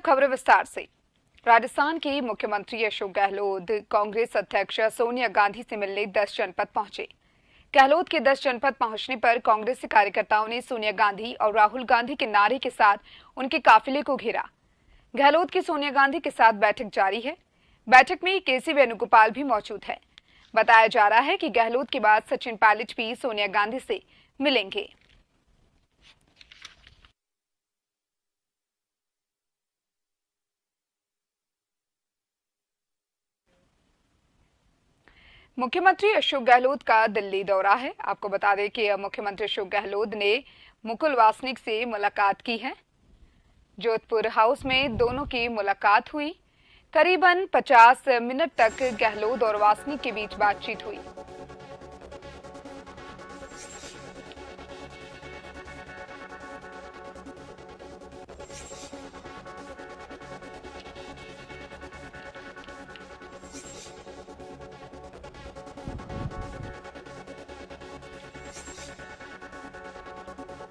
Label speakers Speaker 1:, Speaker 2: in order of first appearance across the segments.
Speaker 1: खबरें विस्तार से। राजस्थान के मुख्यमंत्री अशोक गहलोत कांग्रेस अध्यक्ष सोनिया गांधी से मिलने 10 जनपद पहुंचे। गहलोत के 10 जनपद पहुंचने पर कांग्रेस कार्यकर्ताओं ने सोनिया गांधी और राहुल गांधी के नारे के साथ उनके काफिले को घेरा। गहलोत की सोनिया गांधी के साथ बैठक जारी है। बैठक में केसी वेणुगोपाल भी मौजूद है। बताया जा रहा है कि गहलोत के बाद सचिन पायलट भी सोनिया गांधी से मिलेंगे। मुख्यमंत्री अशोक गहलोत का दिल्ली दौरा है। आपको बता दें कि मुख्यमंत्री अशोक गहलोत ने मुकुल वासनिक से मुलाकात की है। जोधपुर हाउस में दोनों की मुलाकात हुई। करीबन 50 मिनट तक गहलोत और वासनिक के बीच बातचीत हुई।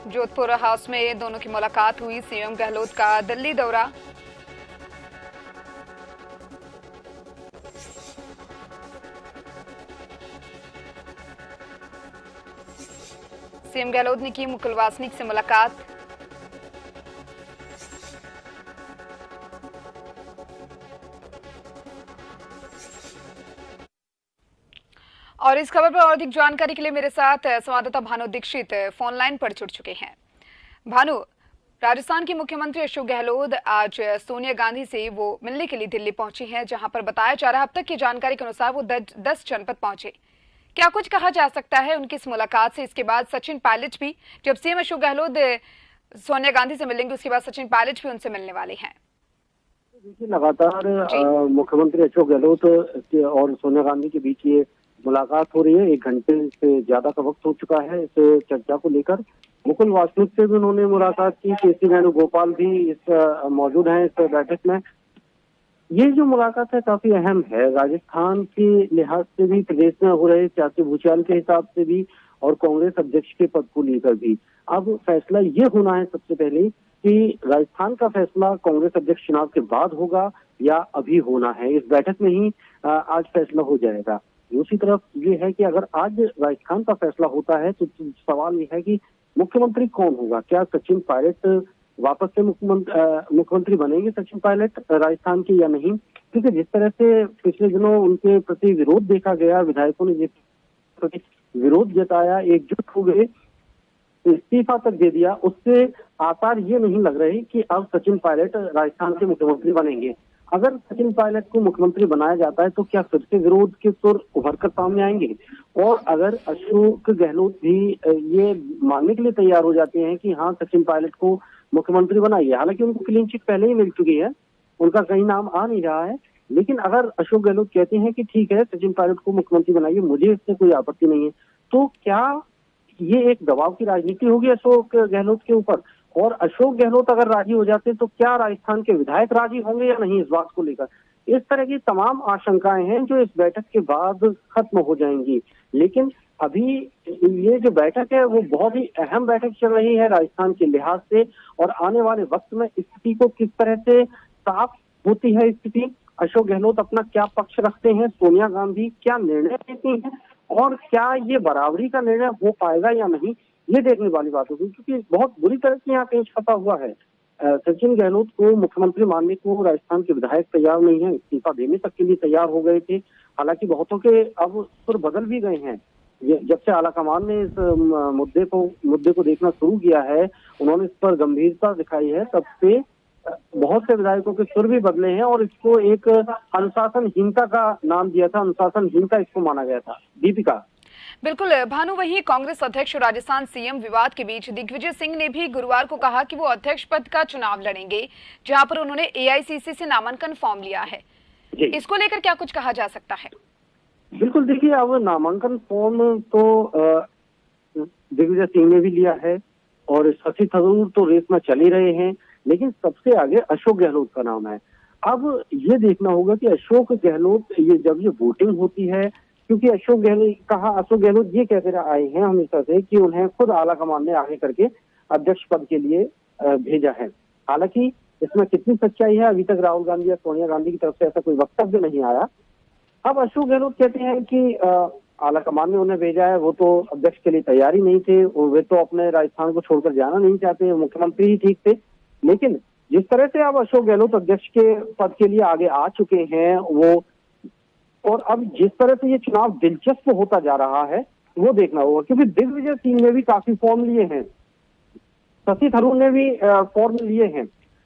Speaker 1: जोधपुर हाउस में दोनों की मुलाकात हुई। सीएम गहलोत का दिल्ली दौरा। सीएम गहलोत ने की मुकुल वासनिक से मुलाकात। और इस खबर पर और अधिक जानकारी के लिए मेरे साथ संवाददाता भानु दीक्षित फोन लाइन पर जुड़ चुके हैं। भानु, राजस्थान के मुख्यमंत्री अशोक गहलोत आज सोनिया गांधी से वो मिलने के लिए दिल्ली पहुंचे हैं, जहां पर बताया जा रहा है अब तक की जानकारी के अनुसार वो 10 जनपद पहुंचे। क्या कुछ कहा जा सकता है उनकी इस मुलाकात से? इसके बाद सचिन पायलट भी, जब सीएम अशोक गहलोत सोनिया गांधी से मिलेंगे उसके बाद सचिन पायलट भी उनसे मिलने वाले हैं।
Speaker 2: देखिए, लगातार मुख्यमंत्री अशोक गहलोत और सोनिया गांधी के बीच ये मुलाकात हो रही है। 1 घंटे से ज्यादा का वक्त हो चुका है इस चर्चा को लेकर। मुकुल वासनिक से भी उन्होंने मुलाकात की। केसी वेणुगोपाल भी इस मौजूद हैं इस बैठक में। ये जो मुलाकात है काफी अहम है, राजस्थान के लिहाज से भी, प्रदेश में हो रहे सियासी भूचाल के हिसाब से भी और कांग्रेस अध्यक्ष के पद को लेकर भी। अब फैसला ये होना है सबसे पहले कि राजस्थान का फैसला कांग्रेस अध्यक्ष चुनाव के बाद होगा या अभी होना है। इस बैठक में ही आज फैसला हो जाएगा। दूसरी तरफ ये है कि अगर आज राजस्थान का फैसला होता है तो सवाल ये है कि मुख्यमंत्री कौन होगा। क्या सचिन पायलट वापस से मुख्यमंत्री बनेंगे, सचिन पायलट राजस्थान के, या नहीं? क्योंकि जिस तरह से पिछले दिनों उनके प्रति विरोध देखा गया, विधायकों ने जिस प्रति विरोध जताया, एकजुट हो गए, इस्तीफा तक दे दिया, उससे आसार ये नहीं लग रहे कि अब सचिन पायलट राजस्थान के मुख्यमंत्री बनेंगे। अगर सचिन पायलट को मुख्यमंत्री बनाया जाता है तो क्या फिर से विरोध के सुर उभर कर सामने आएंगे? और अगर अशोक गहलोत भी ये मानने के लिए तैयार हो जाते हैं कि हाँ, सचिन पायलट को मुख्यमंत्री बनाइए, हालांकि उनको क्लीन चिट पहले ही मिल चुकी है, उनका कहीं नाम आ नहीं रहा है, लेकिन अगर अशोक गहलोत कहते हैं कि ठीक है, सचिन पायलट को मुख्यमंत्री बनाइए, मुझे इससे कोई आपत्ति नहीं है, तो क्या ये एक दबाव की राजनीति होगी अशोक गहलोत के ऊपर? और अशोक गहलोत अगर राजी हो जाते तो क्या राजस्थान के विधायक राजी होंगे या नहीं इस बात को लेकर? इस तरह की तमाम आशंकाएं हैं जो इस बैठक के बाद खत्म हो जाएंगी। लेकिन अभी ये जो बैठक है वो बहुत ही अहम बैठक चल रही है राजस्थान के लिहाज से, और आने वाले वक्त में स्थिति को किस तरह से साफ होती है स्थिति, अशोक गहलोत अपना क्या पक्ष रखते हैं, सोनिया गांधी क्या निर्णय लेती हैं, और क्या ये बराबरी का निर्णय हो पाएगा या नहीं, ये देखने वाली बात होगी। क्योंकि बहुत बुरी तरह से यहाँ पेच फंसा हुआ है। सचिन गहलोत को मुख्यमंत्री मानने को राजस्थान के विधायक तैयार नहीं है, इस्तीफा देने तक के लिए तैयार हो गए थे। हालांकि बहुतों के अब सुर बदल भी गए हैं। जब से आलाकमान ने इस मुद्दे को देखना शुरू किया है, उन्होंने इस पर गंभीरता दिखाई है, तब से बहुत से विधायकों के सुर भी बदले हैं और इसको एक अनुशासनहीनता का नाम दिया था, अनुशासनहीनता इसको माना गया था। दीपिका।
Speaker 1: बिल्कुल भानु, वहीं कांग्रेस अध्यक्ष और राजस्थान सीएम विवाद के बीच दिग्विजय सिंह ने भी गुरुवार को कहा कि वो अध्यक्ष पद का चुनाव लड़ेंगे, जहां पर उन्होंने एआईसीसी से नामांकन फॉर्म लिया है। इसको लेकर क्या कुछ कहा जा सकता है?
Speaker 2: बिल्कुल, देखिए, अब नामांकन फॉर्म तो दिग्विजय सिंह ने भी लिया है और शशि थरूर तो रेस में चल ही रहे हैं, लेकिन सबसे आगे अशोक गहलोत का नाम है। अब ये देखना होगा कि अशोक गहलोत, ये जब ये वोटिंग होती है, क्योंकि अशोक गहलोत ये कहते आए हैं हमेशा से कि उन्हें खुद आलाकमान ने आगे करके अध्यक्ष पद के लिए भेजा है। हालांकि इसमें कितनी सच्चाई है, अभी तक राहुल गांधी या सोनिया गांधी की तरफ से ऐसा कोई वक्तव्य नहीं आया। अब अशोक गहलोत कहते हैं कि आला कमान ने उन्हें भेजा है, वो तो अध्यक्ष के लिए तैयार ही नहीं थे, वे तो अपने राजस्थान को छोड़कर जाना नहीं चाहते, मुख्यमंत्री ही ठीक थे। लेकिन जिस तरह से अब अशोक गहलोत अध्यक्ष के पद के लिए आगे आ चुके हैं वो, और अब जिस तरह से ये चुनाव दिलचस्प होता जा रहा है वो देखना होगा, क्योंकि दिग्विजय सिंह ने भी काफी फॉर्म लिए हैं, शशि थरूर ने भी फॉर्म लिए हैं।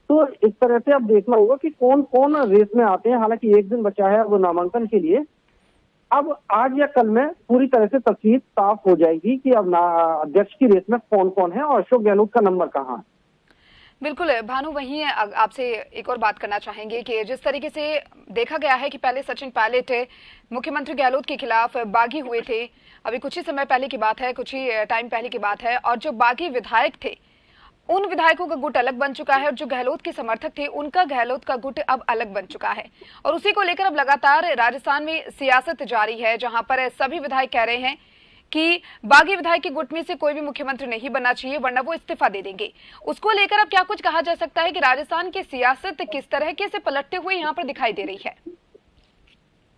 Speaker 2: तो इस तरह से अब देखना होगा कि कौन कौन रेस में आते हैं। हालांकि एक दिन बचा है वो नामांकन के लिए। अब आज या कल में पूरी तरह से तस्वीर साफ हो जाएगी कि अब अध्यक्ष की रेस में कौन कौन है और अशोक गहलोत का नंबर कहाँ है।
Speaker 1: बिल्कुल भानु, वहीं आपसे एक और बात करना चाहेंगे कि जिस तरीके से देखा गया है कि पहले सचिन पायलट मुख्यमंत्री गहलोत के खिलाफ बागी हुए थे, अभी कुछ ही समय पहले की बात है, कुछ ही टाइम पहले की बात है, और जो बागी विधायक थे उन विधायकों का गुट अलग बन चुका है, और जो गहलोत के समर्थक थे उनका गहलोत का गुट अब अलग बन चुका है। और उसी को लेकर अब लगातार राजस्थान में सियासत जारी है, जहां पर सभी विधायक कह रहे हैं कि बागी विधायक के गुट में से कोई भी मुख्यमंत्री नहीं बनना चाहिए, वरना वो इस्तीफा दे देंगे। उसको लेकर अब क्या कुछ कहा जा सकता है कि राजस्थान की सियासत किस तरह के से पलटते हुए यहाँ पर दिखाई दे रही है?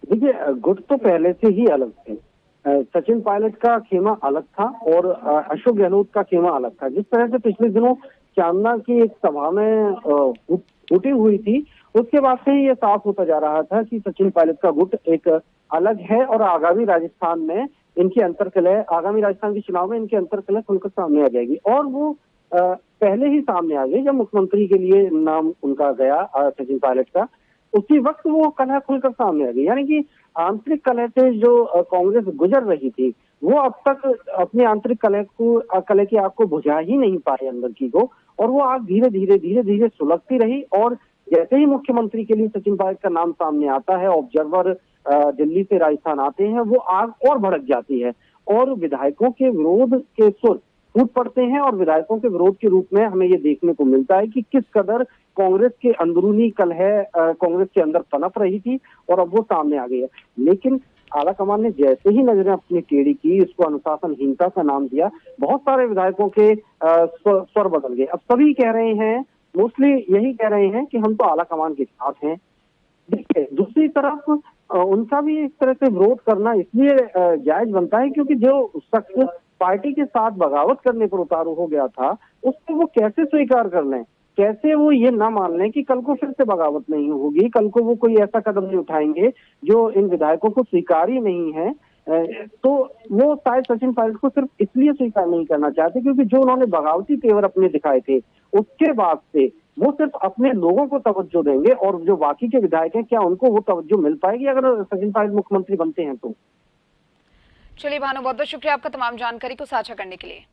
Speaker 2: देखिए, गुट तो पहले से ही अलग थे। सचिन पायलट का खेमा अलग था और अशोक गहलोत का खेमा अलग था। जिस तरह से पिछले दिनों चांदना की एक सभा में फूटी हुई थी, उसके बाद से ही ये साफ होता जा रहा था कि सचिन पायलट का गुट एक अलग है और आगामी राजस्थान में इनकी अंतर्कलह, आगामी राजस्थान के चुनाव में इनकी अंतर्कलह खुलकर सामने आ जाएगी। और वो पहले ही सामने आ गई जब मुख्यमंत्री के लिए नाम उनका गया सचिन पायलट का, उसी वक्त वो कलह खुलकर सामने आ गई। यानी कि आंतरिक कलह से जो कांग्रेस गुजर रही थी, वो अब तक अपनी आंतरिक कलह की आग को बुझा ही नहीं पाए अंदर की को, और वो आग धीरे धीरे सुलगती रही। और जैसे ही मुख्यमंत्री के लिए सचिन पायलट का नाम सामने आता है, ऑब्जर्वर दिल्ली से राजस्थान आते हैं, वो आग और भड़क जाती है और विधायकों के विरोध के सुर फूट पड़ते हैं। और विधायकों के विरोध के रूप में हमें ये देखने को मिलता है कि किस कदर कांग्रेस के अंदरूनी कलह कांग्रेस के अंदर पनप रही थी और अब वो सामने आ गई है। लेकिन आला कमान ने जैसे ही नजरें अपनी टेढ़ी की, इसको अनुशासनहीनता का नाम दिया, बहुत सारे विधायकों के स्वर बदल गए। अब सभी कह रहे हैं, मोस्टली यही कह रहे हैं कि हम तो आला कमान के साथ हैं। देखिए, दूसरी तरफ उनका भी इस तरह से विरोध करना इसलिए जायज बनता है क्योंकि जो शख्स पार्टी के साथ बगावत करने पर उतारू हो गया था, उसको वो कैसे स्वीकार कर लें, कैसे वो ये ना मान लें कि कल को फिर से बगावत नहीं होगी, कल को वो कोई ऐसा कदम नहीं उठाएंगे जो इन विधायकों को स्वीकार ही नहीं है। तो वो शायद सचिन पायलट को सिर्फ इसलिए स्वीकार नहीं करना चाहते क्योंकि जो उन्होंने बगावती तेवर अपने दिखाए थे, उसके बाद से वो सिर्फ अपने लोगों को तवज्जो देंगे, और जो बाकी के विधायक हैं क्या उनको वो तवज्जो मिल पाएगी अगर सचिन पायलट मुख्यमंत्री बनते हैं तो?
Speaker 1: चलिए भानु, बहुत बहुत शुक्रिया आपका तमाम जानकारी को साझा करने के लिए।